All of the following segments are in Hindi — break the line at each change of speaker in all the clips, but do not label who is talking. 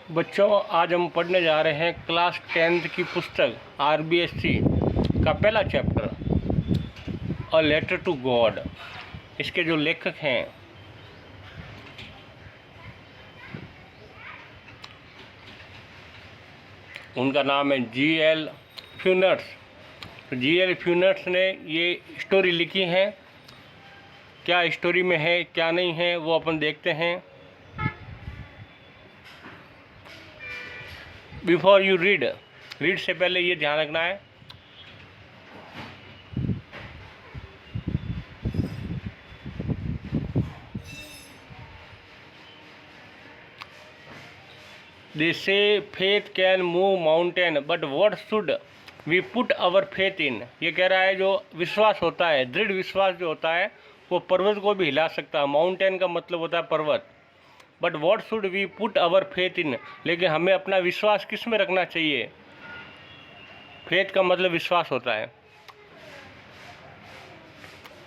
बच्चों, आज हम पढ़ने जा रहे हैं क्लास 10th की पुस्तक RBSC का पहला chapter a letter to God. इसके जो लेखक हैं उनका नाम है G.L. फ्यूनर्स। तो G.L. फ्यूनर्स ने ये स्टोरी लिखी है। क्या स्टोरी में है क्या नहीं है वो अपन देखते हैं। बिफोर यू रीड से पहले ये ध्यान रखना है they say faith can move mountain but what should we put our faith in. ये कह रहा है जो विश्वास होता है, दृढ़ विश्वास जो होता है वो पर्वत को भी हिला सकता है। माउंटेन का मतलब होता है पर्वत। But what should we put our faith in, लेकिन हमें अपना विश्वास किस में रखना चाहिए। फेथ का मतलब विश्वास होता है।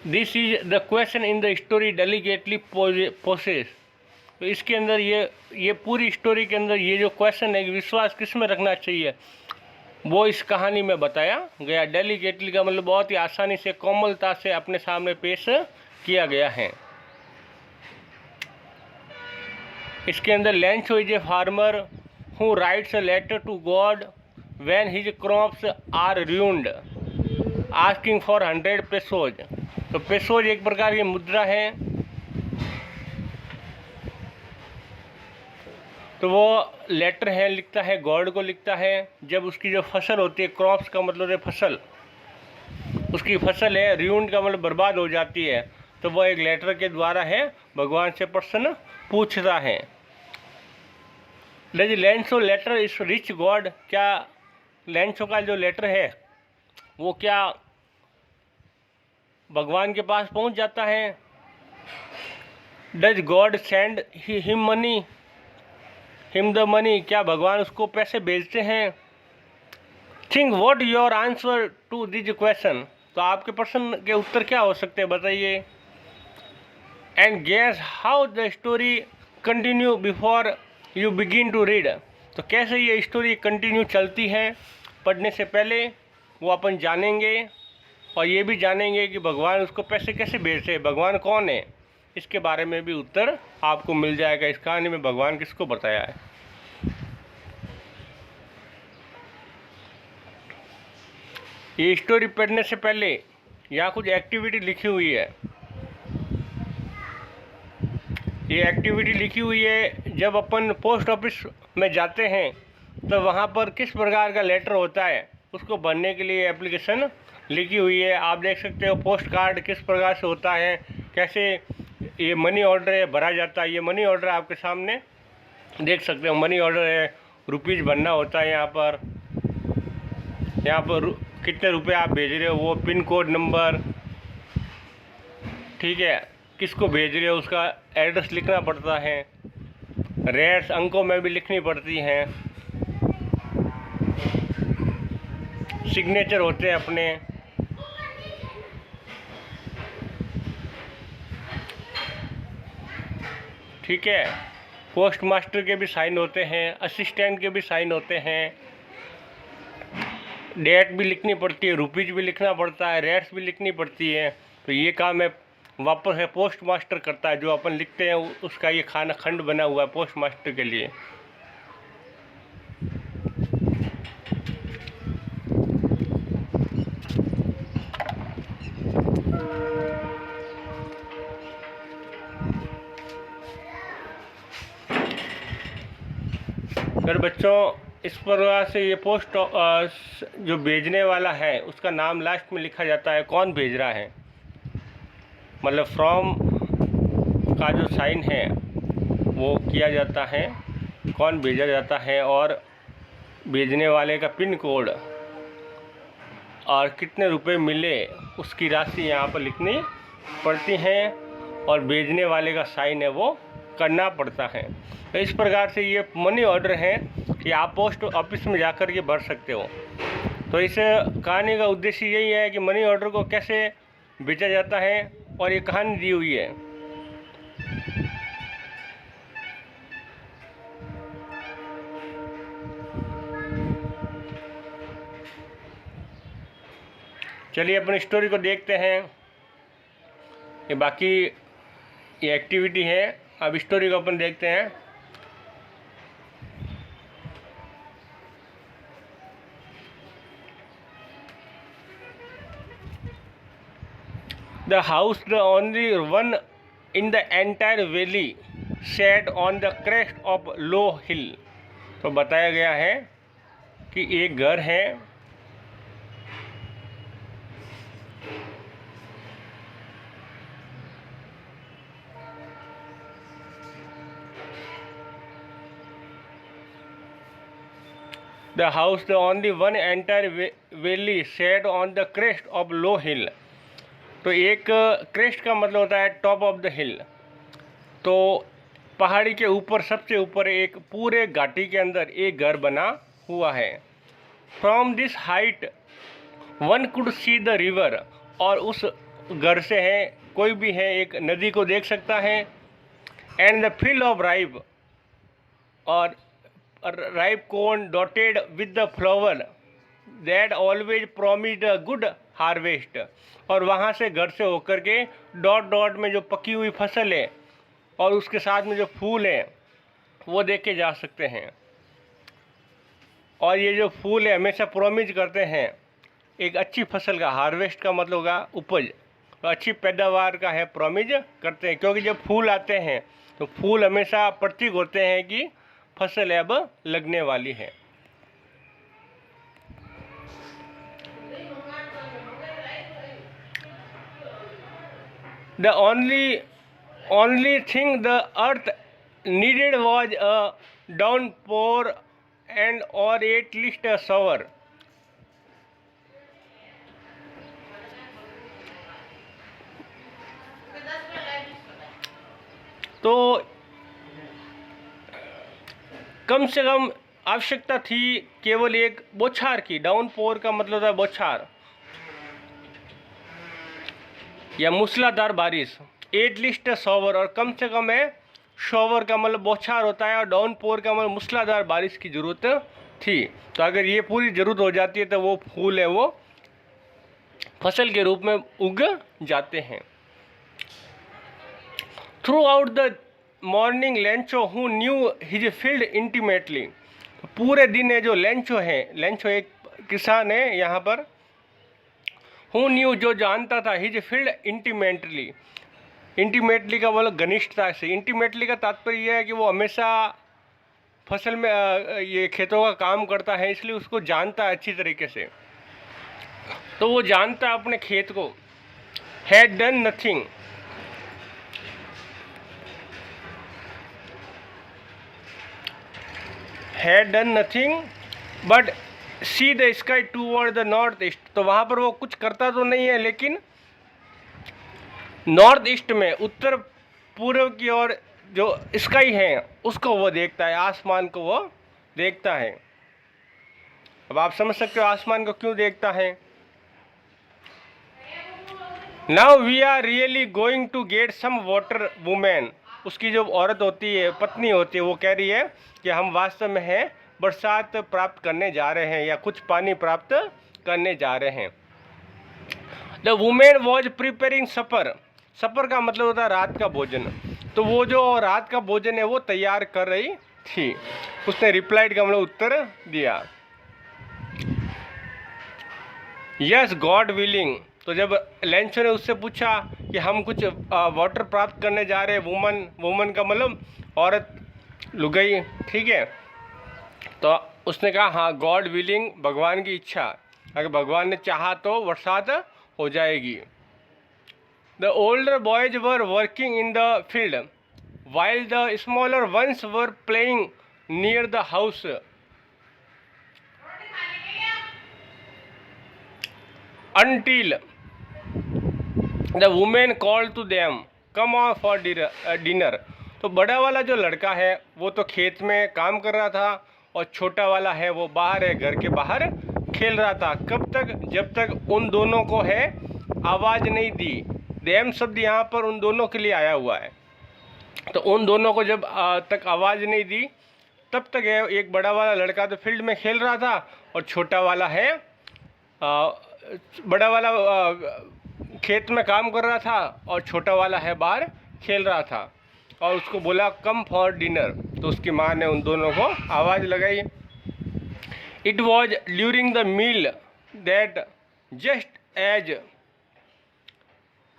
This is the question in the story delicately poses. तो इसके अंदर ये पूरी स्टोरी के अंदर ये जो क्वेश्चन है कि विश्वास किस में रखना चाहिए वो इस कहानी में बताया गया। डेलिकेटली का मतलब बहुत ही आसानी से, कोमलता से अपने सामने पेश किया गया है। इसके अंदर Lencho is a farmer who writes a letter to God when his crops are ruined asking for 100 pesos. तो पेसोज एक प्रकार की मुद्रा है। तो वो लेटर है, लिखता है गॉड को, लिखता है जब उसकी जो फसल होती है, क्रॉप्स का मतलब है फसल, उसकी फसल है, ruined का मतलब बर्बाद हो जाती है, तो वो एक लेटर के द्वारा है भगवान से प्रश्न पूछता है। डज लेंसो लेटर इज रिच गॉड, क्या लेंसो का जो लेटर है वो क्या भगवान के पास पहुंच जाता है। Does God send him money him the money, क्या भगवान उसको पैसे भेजते हैं। Think what your answer to this question, तो आपके प्रश्न के उत्तर क्या हो सकते हैं बताइए। And guess how the story continue before you begin to read, तो कैसे ये स्टोरी कंटिन्यू चलती है पढ़ने से पहले वो अपन जानेंगे। और ये भी जानेंगे कि भगवान उसको पैसे कैसे भेजते हैं, भगवान कौन है, इसके बारे में भी उत्तर आपको मिल जाएगा। इस कहानी में भगवान किसको बताया है। ये स्टोरी पढ़ने से पहले यहाँ कुछ एक्टिविटी लिखी हुई है। ये एक्टिविटी लिखी हुई है, जब अपन पोस्ट ऑफिस में जाते हैं तो वहाँ पर किस प्रकार का लेटर होता है उसको भरने के लिए एप्लीकेशन लिखी हुई है। आप देख सकते हो पोस्ट कार्ड किस प्रकार से होता है, कैसे ये मनी ऑर्डर है भरा जाता है। ये मनी ऑर्डर आपके सामने देख सकते हो, मनी ऑर्डर है, रुपीज़ भरना होता है। यहाँ पर कितने रुपए आप भेज रहे हो, वो पिन कोड नंबर, ठीक है, किसको भेज रहे हो उसका एड्रेस लिखना पड़ता है। रेट्स अंकों में भी लिखनी पड़ती हैं। सिग्नेचर होते हैं अपने। ठीक है, पोस्ट मास्टर के भी साइन होते हैं, असिस्टेंट के भी साइन होते हैं। डेट भी लिखनी पड़ती है, रुपीज़ भी लिखना पड़ता है, रेट्स भी लिखनी पड़ती है। तो ये काम है वापस है पोस्ट मास्टर करता है। जो अपन लिखते हैं उसका ये खाना खंड बना हुआ है पोस्ट मास्टर के लिए। फिर बच्चों इस प्रकार से ये पोस्ट जो भेजने वाला है उसका नाम लास्ट में लिखा जाता है, कौन भेज रहा है, मतलब फ्रॉम का जो साइन है वो किया जाता है, कौन भेजा जाता है, और भेजने वाले का पिन कोड और कितने रुपए मिले उसकी राशि यहाँ पर लिखनी पड़ती है, और भेजने वाले का साइन है वो करना पड़ता है। तो इस प्रकार से ये मनी ऑर्डर है कि आप पोस्ट ऑफिस में जाकर के भर सकते हो। तो इस कहानी का उद्देश्य यही है कि मनी ऑर्डर को कैसे भेजा जाता है, और ये कहानी दी हुई है। चलिए अपनी स्टोरी को देखते हैं। ये बाकी ये एक्टिविटी है, अब स्टोरी को अपन देखते हैं। The house, the only one in the entire valley, sat on the crest of low hill। तो बताया गया है कि एक घर है, the house, the only one entire valley, sat on the crest of low hill। तो एक क्रेस्ट का मतलब होता है टॉप ऑफ द हिल। तो पहाड़ी के ऊपर, सबसे ऊपर एक पूरे घाटी के अंदर एक घर बना हुआ है। From this height one could see the river. और उस घर से है, कोई भी है, एक नदी को देख सकता है। And the field of rye, और rye corn dotted with the flower that always promised a good harvest. और वहाँ से, घर से होकर के डॉट डॉट में जो पकी हुई फसल है और उसके साथ में जो फूल है वो देखे जा सकते हैं। और ये जो फूल है हमेशा प्रोमिस करते हैं एक अच्छी फसल का, हार्वेस्ट का मतलब होगा उपज, तो अच्छी पैदावार का है, प्रोमिस करते हैं। क्योंकि जब फूल आते हैं तो फूल हमेशा प्रतीक होते हैं कि फसल अब लगने वाली है। The only thing the earth needed was a downpour and or at least a shower। तो कम से कम आवश्यकता थी केवल एक बौछार की। डाउनपोर का मतलब था बौछार या मूसलाधार बारिश। एटलीस्ट शॉवर, और कम से कम है शॉवर का मतलब बौछार होता है, और डाउनपोर का मतलब मूसलाधार बारिश की ज़रूरत थी। तो अगर ये पूरी ज़रूरत हो जाती है तो वो फूल है वो फसल के रूप में उग जाते हैं। Through out the morning Lencho who knew his field intimately. पूरे दिन है जो लेंचो है, लेंचो एक किसान है यहाँ पर, हु न्यू जो जानता था, हिज फील्ड इंटीमेटली। इंटीमेटली का बोलो घनिष्ठता से। इंटीमेटली का तात्पर्य यह है कि वो हमेशा फसल में ये खेतों का काम करता है, इसलिए उसको जानता है अच्छी तरीके से। तो वो जानता है अपने खेत को। Had done nothing, had done nothing but see the sky toward the north east. तो वहाँ पर वो कुछ करता तो नहीं है, लेकिन नॉर्थ ईस्ट में, उत्तर पूर्व की ओर जो स्काई है उसको वो देखता है, आसमान को वो देखता है। अब आप समझ सकते हो आसमान को क्यों देखता है। Now we are really going to get some water women. उसकी जो औरत होती है, पत्नी होती है, वो कह रही है कि हम वास्तव में हैं बरसात प्राप्त करने जा रहे हैं या कुछ पानी प्राप्त करने जा रहे हैं। द वुमेन वॉज प्रिपेयरिंग सपर। सपर का मतलब होता है रात का भोजन। तो वो जो रात का भोजन है वो तैयार कर रही थी। उसने रिप्लाइड का मतलब उत्तर दिया, यस गॉड विलिंग। तो जब लेंचो ने उससे पूछा कि हम कुछ वाटर प्राप्त करने जा रहे हैं, वुमन का मतलब औरत, लुगाई, ठीक है। तो उसने कहा हाँ, गॉड विलिंग, भगवान की इच्छा, अगर भगवान ने चाहा तो बरसात हो जाएगी। The older boys were working in the field while the smaller ones were playing near the house. until the woman called to them come on for dinner। तो बड़ा वाला जो लड़का है वो तो खेत में काम कर रहा था और छोटा वाला है वो बाहर है, घर के बाहर खेल रहा था। कब तक? जब तक उन दोनों को है आवाज़ नहीं दी। देम शब्द यहाँ पर उन दोनों के लिए आया हुआ है। तो उन दोनों को जब तक आवाज़ नहीं दी तब तक है एक बड़ा वाला लड़का तो फील्ड में खेल रहा था और छोटा वाला है बड़ा वाला खेत में काम कर रहा था और छोटा वाला है बाहर खेल रहा था, और उसको बोला कम फॉर डिनर, तो उसकी माँ ने उन दोनों को आवाज़ लगाई। It was during the meal that just as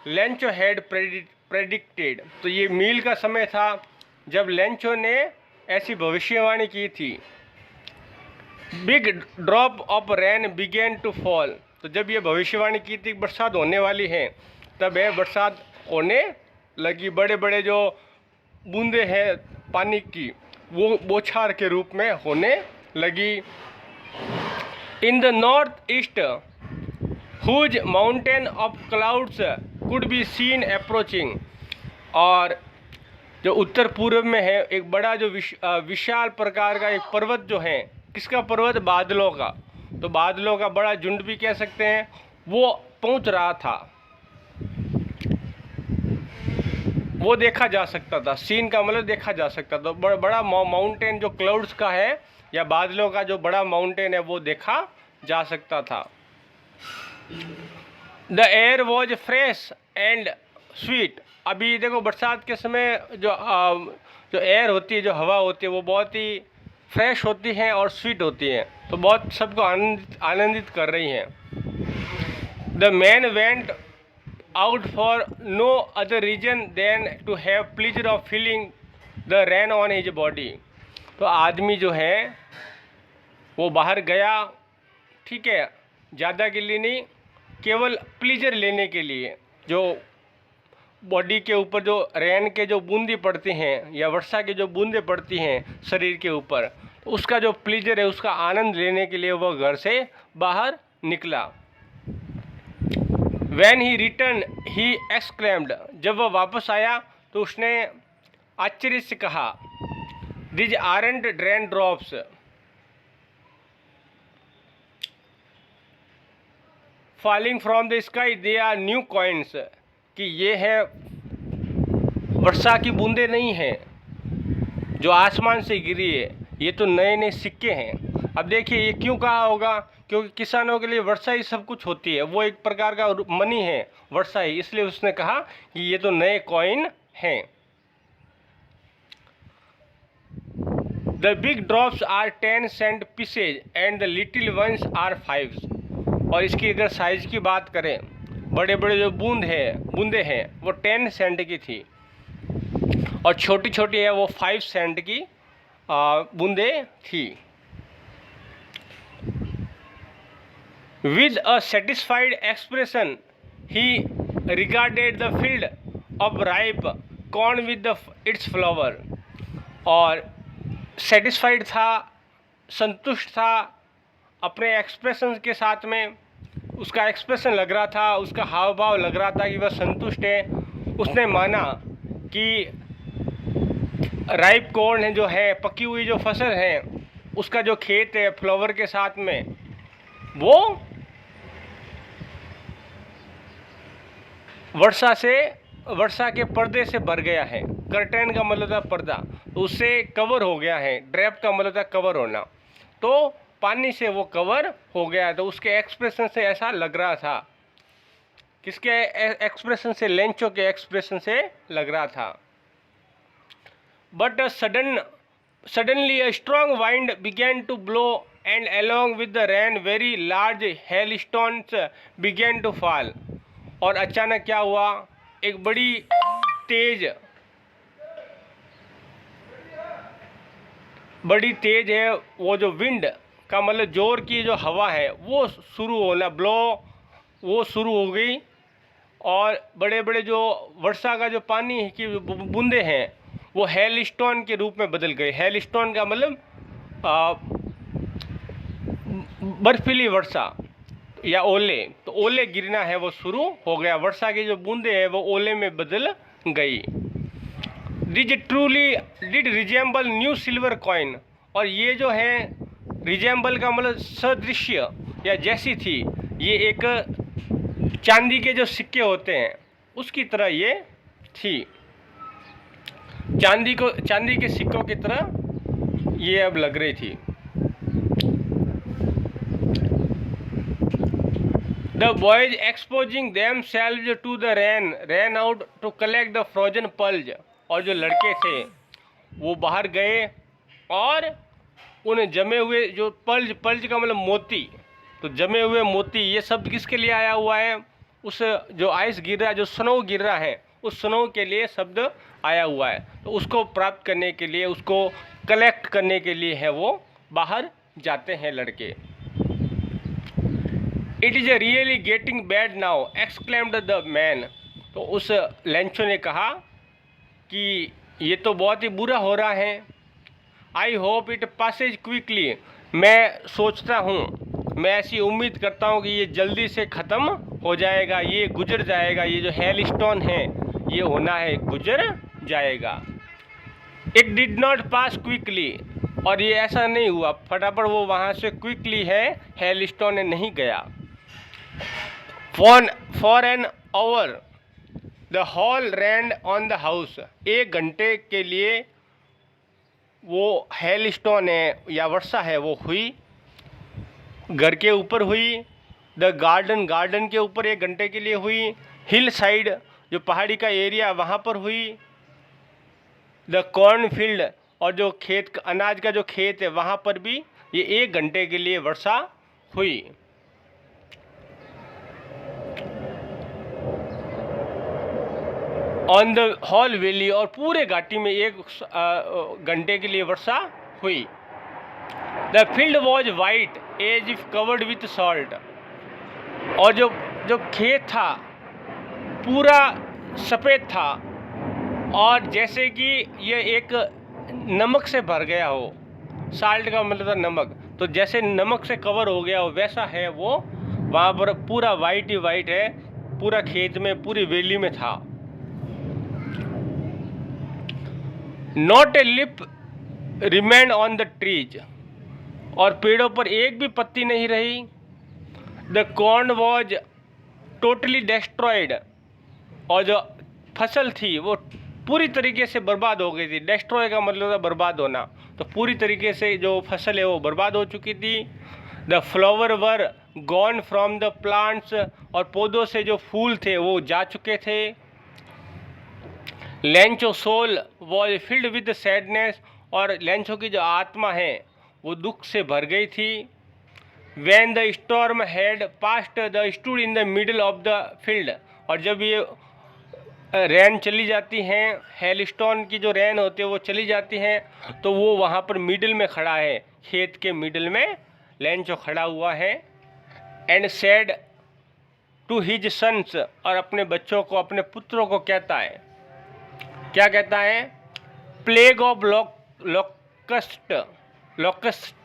Lencho had predicted, तो ये मील का समय था जब लेंचो ने ऐसी भविष्यवाणी की थी। Big drop of rain began to fall, तो जब ये भविष्यवाणी की थी बरसात होने वाली है, तब यह बरसात होने लगी। बड़े बड़े जो बूंदे हैं पानी की, वो बौछार के रूप में होने लगी। In the north east huge mountain of clouds could be seen approaching, और जो उत्तर पूर्व में है एक बड़ा जो विशाल प्रकार का एक पर्वत जो है, किसका पर्वत? बादलों का। तो बादलों का बड़ा झुंड भी कह सकते हैं, वो पहुंच रहा था, वो देखा जा सकता था। सीन का मतलब देखा जा सकता था। बड़ा माउंटेन जो क्लाउड्स का है या बादलों का जो बड़ा माउंटेन है वो देखा जा सकता था। The air was fresh and sweet, अभी देखो बरसात के समय जो एयर होती है, जो हवा होती है, वो बहुत ही फ्रेश होती है और स्वीट होती है, तो बहुत सबको आनंदित कर रही हैं। The man went out for no other reason than to have pleasure of feeling the rain on his body, तो आदमी जो है वो बाहर गया, ठीक है, ज़्यादा के लिए नहीं, केवल प्लीजर लेने के लिए। जो बॉडी के ऊपर जो रेन के जो बूंदी पड़ती हैं या वर्षा की जो बूंदें पड़ती हैं शरीर के ऊपर, तो उसका जो प्लीजर है, उसका आनंद लेने के लिए वह घर से बाहर निकला। When he returned, he exclaimed, जब वह वापस आया तो उसने आश्चर्य से कहा, These aren't raindrops, falling from the sky, they are new coins, कि ये है वर्षा की बूंदें नहीं हैं जो आसमान से गिरी है, ये तो नए नए सिक्के हैं। अब देखिए ये क्यों कहा होगा, क्योंकि किसानों के लिए वर्षा ही सब कुछ होती है, वो एक प्रकार का मनी है वर्षा ही, इसलिए उसने कहा कि ये तो नए कॉइन हैं। The big drops are 10 cent pieces and the little ones are 5, और इसकी अगर साइज की बात करें, बड़े बड़े जो बूंदे हैं वो 10 सेंट की थी, और छोटी छोटी है वो 5 सेंट की बूंदे थी। With a satisfied expression, he regarded the field of ripe corn with its flower, और satisfied था, संतुष्ट था अपने एक्सप्रेशन के साथ में, उसका एक्सप्रेशन लग रहा था, उसका हाव भाव लग रहा था कि वह संतुष्ट है। उसने माना कि राइप कॉर्न है, जो है पकी हुई जो फसल है, उसका जो खेत है फ्लावर के साथ में, वो वर्षा के पर्दे से भर गया है। कर्टेन का मतलब था पर्दा, तो उससे कवर हो गया है। ड्रैप का मतलब था कवर होना, तो पानी से वो कवर हो गया। तो उसके एक्सप्रेशन से ऐसा लग रहा था, किसके एक्सप्रेशन से? लेंचो के एक्सप्रेशन से लग रहा था। But suddenly a strong wind began to blow, and along with the rain very large hailstones began to fall, और अचानक क्या हुआ, एक बड़ी तेज है वो जो विंड का मतलब जोर की जो हवा है वो शुरू होना, वो शुरू हो गई, और बड़े बड़े जो वर्षा का जो पानी की बूंदे हैं वो हेलस्टोन के रूप में बदल गए। हेलस्टोन का मतलब बर्फीली वर्षा या ओले, तो ओले गिरना है वो शुरू हो गया। वर्षा की जो बूंदे हैं वो ओले में बदल गई। This truly did resemble new silver coin, और ये जो है रिजेंबल का मतलब सदृश्य या जैसी थी, ये एक चांदी के जो सिक्के होते हैं उसकी तरह ये थी। चांदी के सिक्कों की तरह ये अब लग रही थी। The boys exposing themselves to the rain ran out to collect the frozen pulse. और जो लड़के थे वो बाहर गए और उन्हें जमे हुए जो पल्ज का मतलब मोती, तो जमे हुए मोती, ये शब्द किसके लिए आया हुआ है? उस जो आइस गिर रहा है, जो स्नो गिर रहा है, उस स्नो के लिए शब्द आया हुआ है। तो उसको प्राप्त करने के लिए, उसको कलेक्ट करने के लिए है वो बाहर जाते हैं लड़के। It is really getting bad now exclaimed the man. तो उस लेंचो ने कहा कि ये तो बहुत ही बुरा हो रहा है। I hope it Passage quickly. मैं सोचता हूँ, मैं ऐसी उम्मीद करता हूँ कि ये जल्दी से ख़त्म हो जाएगा, ये गुजर जाएगा, ये जो हेल स्टोन है ये होना है, गुजर जाएगा। It did not pass quickly. और ये ऐसा नहीं हुआ, फटाफट वो वहाँ से क्विकली है हेल स्टोन नहीं गया। For an hour the hail rained on the house. 1 घंटे के लिए वो हेल स्टोन है या वर्षा है वो हुई, घर के ऊपर हुई। द गार्डन के ऊपर 1 घंटे के लिए हुई। हिल साइड जो पहाड़ी का एरिया वहाँ पर हुई। द कॉर्नफील्ड और जो खेत, अनाज का जो खेत है वहाँ पर भी ये 1 घंटे के लिए वर्षा हुई। ऑन द हॉल वैली, और पूरे घाटी में 1 घंटे के लिए वर्षा हुई। The field was white as if covered with salt. और जो खेत था पूरा सफ़ेद था और जैसे कि ये एक नमक से भर गया हो। साल्ट का मतलब था नमक, तो जैसे नमक से कवर हो गया हो वैसा है वो। वहाँ पर पूरा वाइट ही वाइट है, पूरा खेत में, पूरी वैली में था। Not a lip remained on the trees. और पेड़ों पर एक भी पत्ती नहीं रही। The corn was totally destroyed. और जो फसल थी वो पूरी तरीके से बर्बाद हो गई थी। डिस्ट्रॉय का मतलब था बर्बाद होना, तो पूरी तरीके से जो फसल है वो बर्बाद हो चुकी थी। The flower were gone from the plants. और पौधों से जो फूल थे वो जा चुके थे। Lencho soul was filled with sadness. और लेंचो की जो आत्मा है वो दुख से भर गई थी। When the storm had passed the stood in the middle of the field. और जब ये रैन चली जाती हैं, हेलस्टोन की जो रैन होती है वो चली जाती हैं, तो वो वहाँ पर मिडल में खड़ा है, खेत के मिडल में लेंचो खड़ा हुआ है। And said to his sons. और अपने बच्चों को, अपने पुत्रों को कहता है, क्या कहता है? Plague of locust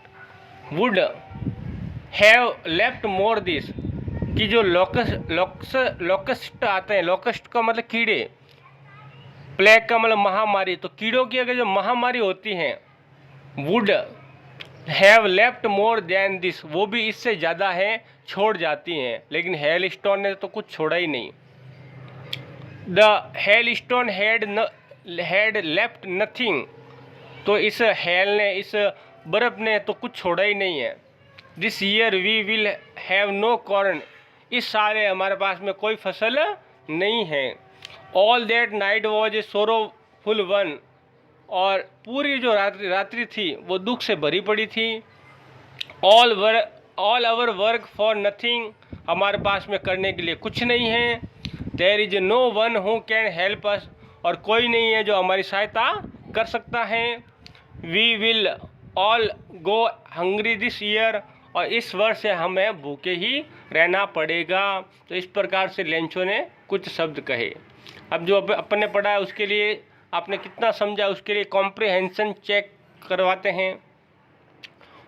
would have left more this. कि जो लोकस्ट आते हैं, लोकस्ट का मतलब कीड़े, प्लेग का मतलब महामारी, तो कीड़ों की अगर जो महामारी होती हैं, would have left more than this, वो भी इससे ज़्यादा है छोड़ जाती हैं, लेकिन हेल स्टोन ने तो कुछ छोड़ा ही नहीं। The hail stone had left nothing. तो इस हेल ने, इस बर्फ़ ने तो कुछ छोड़ा ही नहीं है। This year we will have no corn. इस साल हमारे पास में कोई फसल नहीं है। All that night was a sorrowful one. और पूरी जो रात्रि थी वो दुख से भरी पड़ी थी। All our work for nothing. हमारे पास में करने के लिए कुछ नहीं है। There is no one who can help us. और कोई नहीं है जो हमारी सहायता कर सकता है। We will all go hungry this year. और इस वर्ष से हमें भूखे ही रहना पड़ेगा। तो इस प्रकार से लेंचो ने कुछ शब्द कहे। अब जो अपने पढ़ा है उसके लिए आपने कितना समझा, उसके लिए कॉम्प्रिहेंशन चेक करवाते हैं।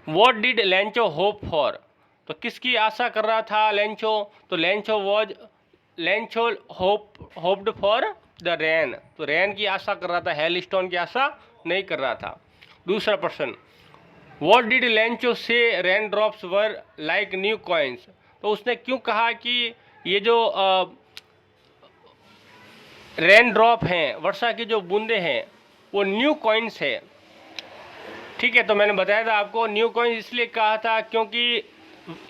What did Lencho hope for. तो किसकी आशा कर रहा था लेंचो? तो Lencho hoped for the rain. तो रेन की आशा कर रहा था, हेल स्टोन की आशा नहीं कर रहा था। दूसरा प्रश्न, व्हाट डिड लेंचो से rain drops were like new coins. तो उसने क्यों कहा कि ये जो रेन ड्रॉप हैं, वर्षा की जो बूंदे हैं, वो न्यू कॉइन्स है। ठीक है, तो मैंने बताया था आपको न्यू कॉइन्स इसलिए कहा था क्योंकि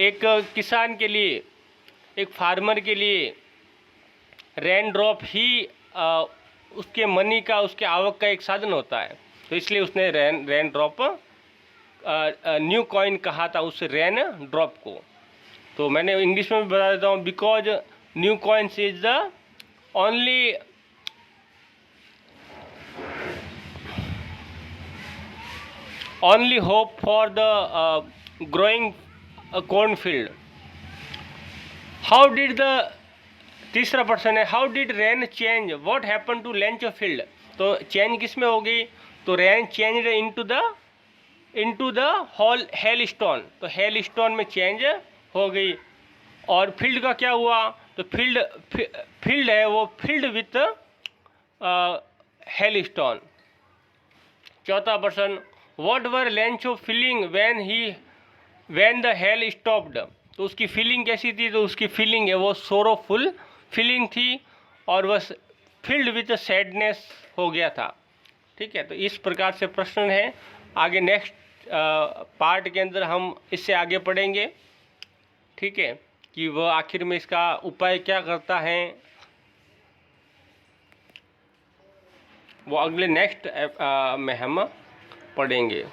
एक किसान के लिए एक फार्मर के लिए रेन ड्रॉप ही उसके मनी का, उसके आवक का एक साधन होता है, तो इसलिए उसने रेन ड्रॉप न्यू कॉइन कहा था उस रेन ड्रॉप को। तो मैंने इंग्लिश में भी बता देता हूँ, because new coins is the only hope for the growing cornfield. How did the तीसरा प्रश्न है, how did rain change what happen to Lench field. तो चेंज किस में हो गई, तो rain change into the hail stone, तो हेल स्टोन में चेंज हो गई। और फील्ड का क्या हुआ, तो फील्ड है वो फील्ड विथ हेल स्टोन। चौथा प्रश्न, what were Lencho feeling when the hell stopped. तो उसकी फीलिंग कैसी थी, तो उसकी फीलिंग है वो सोरोफुल फीलिंग थी और वह फील्ड विथ सैडनेस हो गया था। ठीक है, तो इस प्रकार से प्रश्न है। आगे नेक्स्ट पार्ट के अंदर हम इससे आगे पढ़ेंगे, ठीक है, कि वह आखिर में इसका उपाय क्या करता है, वो अगले नेक्स्ट में हम पढ़ेंगे।